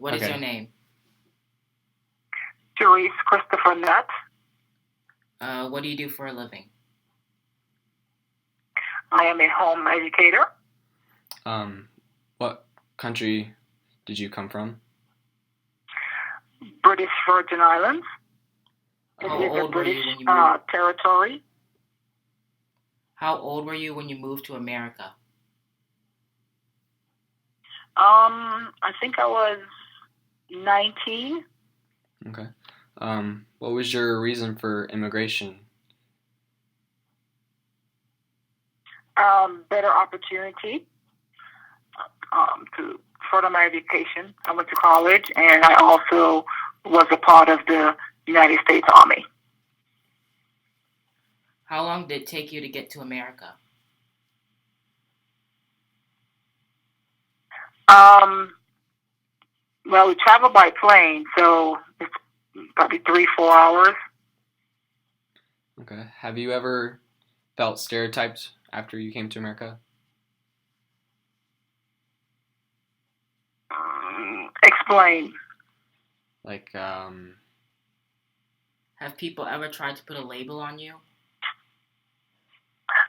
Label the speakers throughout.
Speaker 1: What is your
Speaker 2: Okay.
Speaker 1: name?
Speaker 3: Therese Christopher Nutt.
Speaker 1: What do you do for a living?
Speaker 3: I am a home educator.
Speaker 2: What country did you come from?
Speaker 3: British Virgin Islands. It
Speaker 1: How
Speaker 3: is a
Speaker 1: old were
Speaker 3: British
Speaker 1: you when you moved?
Speaker 3: territory.
Speaker 1: How old were you when you moved to America?
Speaker 3: I think I was 19.
Speaker 2: Okay. What was your reason for immigration?
Speaker 3: Better opportunity to further my education. I went to college, and I also was a part of the United States Army.
Speaker 1: How long did it take you to get to America?
Speaker 3: Um, well, we traveled by plane, so it's probably 3-4 hours.
Speaker 2: Okay. Have you ever felt stereotyped after you came to America?
Speaker 3: Explain.
Speaker 2: Like,
Speaker 1: Have people ever tried to put a label on you?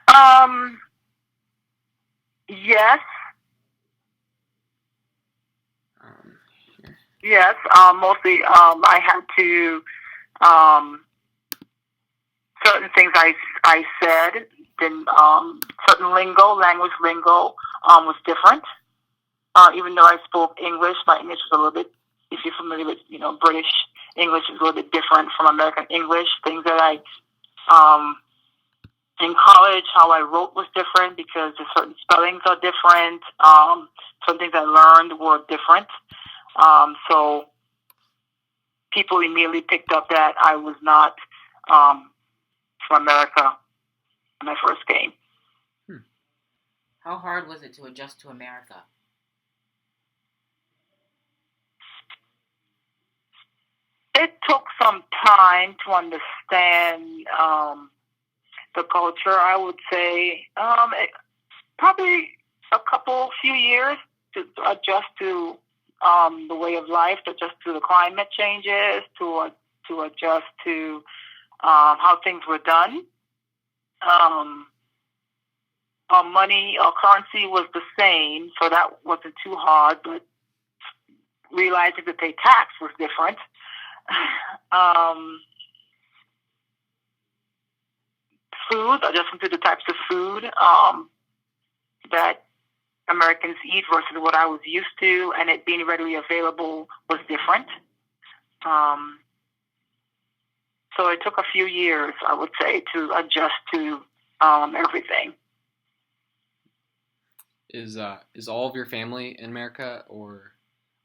Speaker 3: Um, yes,
Speaker 2: um, here.
Speaker 3: yes. Mostly, I had to certain things I said. Then certain language lingo, was different. Even though I spoke English, my English was a little bit. If you're familiar with British English, is a little bit different from American English. Things that I in college, how I wrote was different because the certain spellings are different. Some things I learned were different. So people immediately picked up that I was not from America when I first came.
Speaker 1: How hard was it to adjust to America?
Speaker 3: It took some time to understand the culture. I would say probably few years to adjust to the way of life, to adjust to the climate changes, to adjust to how things were done. Um, our money, our currency was the same, so that wasn't too hard. But realizing that they tax was different. um, Food, adjusting to the types of food that Americans eat versus what I was used to, and it being readily available was different. Um, so it took a few years, I would say, to adjust to everything.
Speaker 2: Is all of your family in America, or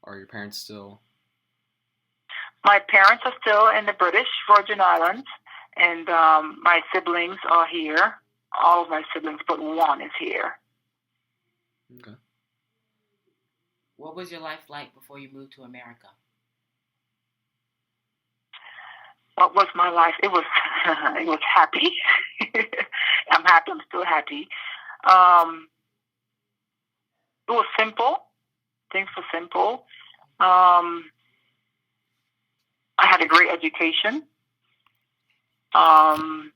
Speaker 2: are your parents still?
Speaker 3: My parents are still in the British Virgin Islands, and my siblings are here. All of my siblings, but one is here.
Speaker 2: Okay.
Speaker 1: What was your life like before you moved to America?
Speaker 3: What was my life? It was it was happy. I'm happy. I'm still happy. Um, it was simple. Things were simple. Um, I had a great education. Um,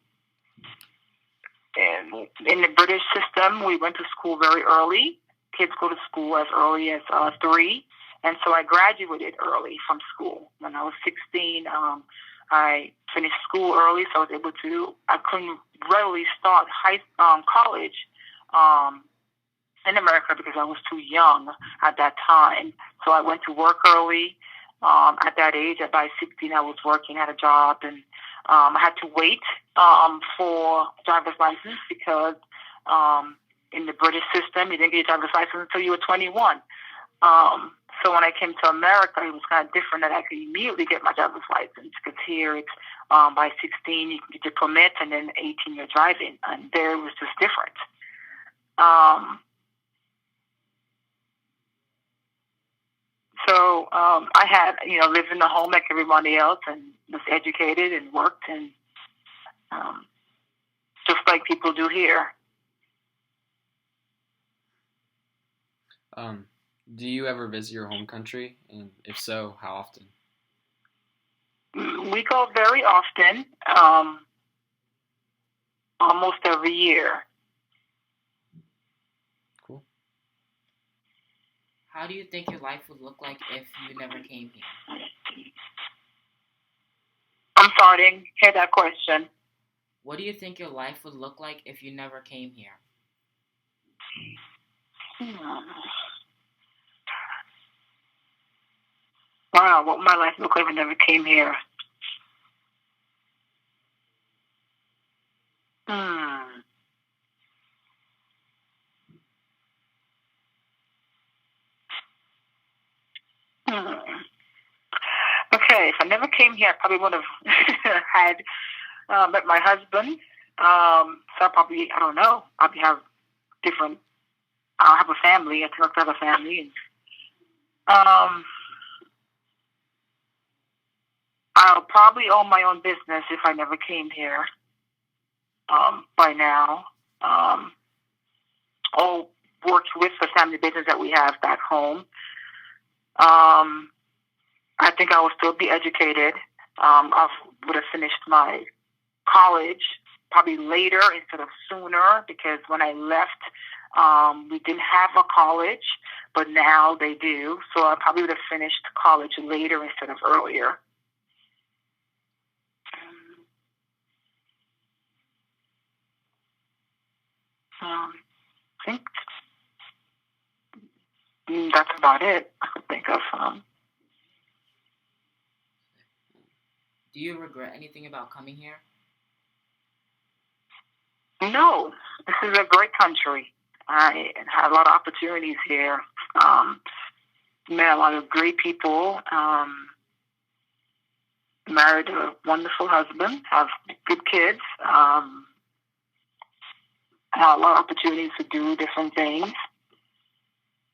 Speaker 3: and in the British system, we went to school very early. Kids go to school as early as 3. And so I graduated early from school. When I was 16, I finished school early, so I couldn't readily start college in America because I was too young at that time. So I went to work early. At that age, by 16, I was working at a job, and I had to wait for a driver's license because in the British system, you didn't get your driver's license until you were 21. So when I came to America, it was kind of different that I could immediately get my driver's license because here it's by 16 you can get your permit and then 18 you're driving, and there it was just different. So I had, lived in the home like everybody else and was educated and worked and just like people do here.
Speaker 2: Do you ever visit your home country? And if so, how often?
Speaker 3: We go very often, almost every year.
Speaker 2: Cool.
Speaker 1: How do you think your life would look like if you never came here?
Speaker 3: I'm sorry, I didn't hear that question.
Speaker 1: What do you think your life would look like if you never came here?
Speaker 3: Wow, what would my life look like if I never came here? Okay, if I never came here, I probably would have had met my husband. So I don't know, probably have different. I'll have a family. I think I'll have a family. Um, I'll probably own my own business if I never came here. By now, or worked with the family business that we have back home. I think I will still be educated. I would have finished my college probably later instead of sooner, because when I left, we didn't have a college, but now they do. So I probably would have finished college later instead of earlier. I think that's about it I could think of.
Speaker 1: Do you regret anything about coming here?
Speaker 3: No, this is a great country. I had a lot of opportunities here. Met a lot of great people. Married a wonderful husband. Have good kids. Had a lot of opportunities to do different things.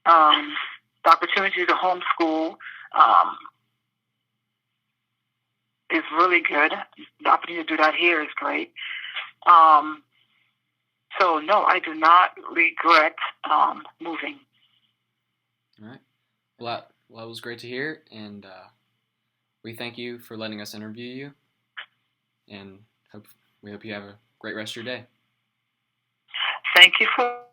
Speaker 3: The opportunity to homeschool is really good. The opportunity to do that here is great. So no, I do not regret moving.
Speaker 2: All right. Well, that was great to hear, and we thank you for letting us interview you, and we hope you have a great rest of your day.
Speaker 3: Thank you for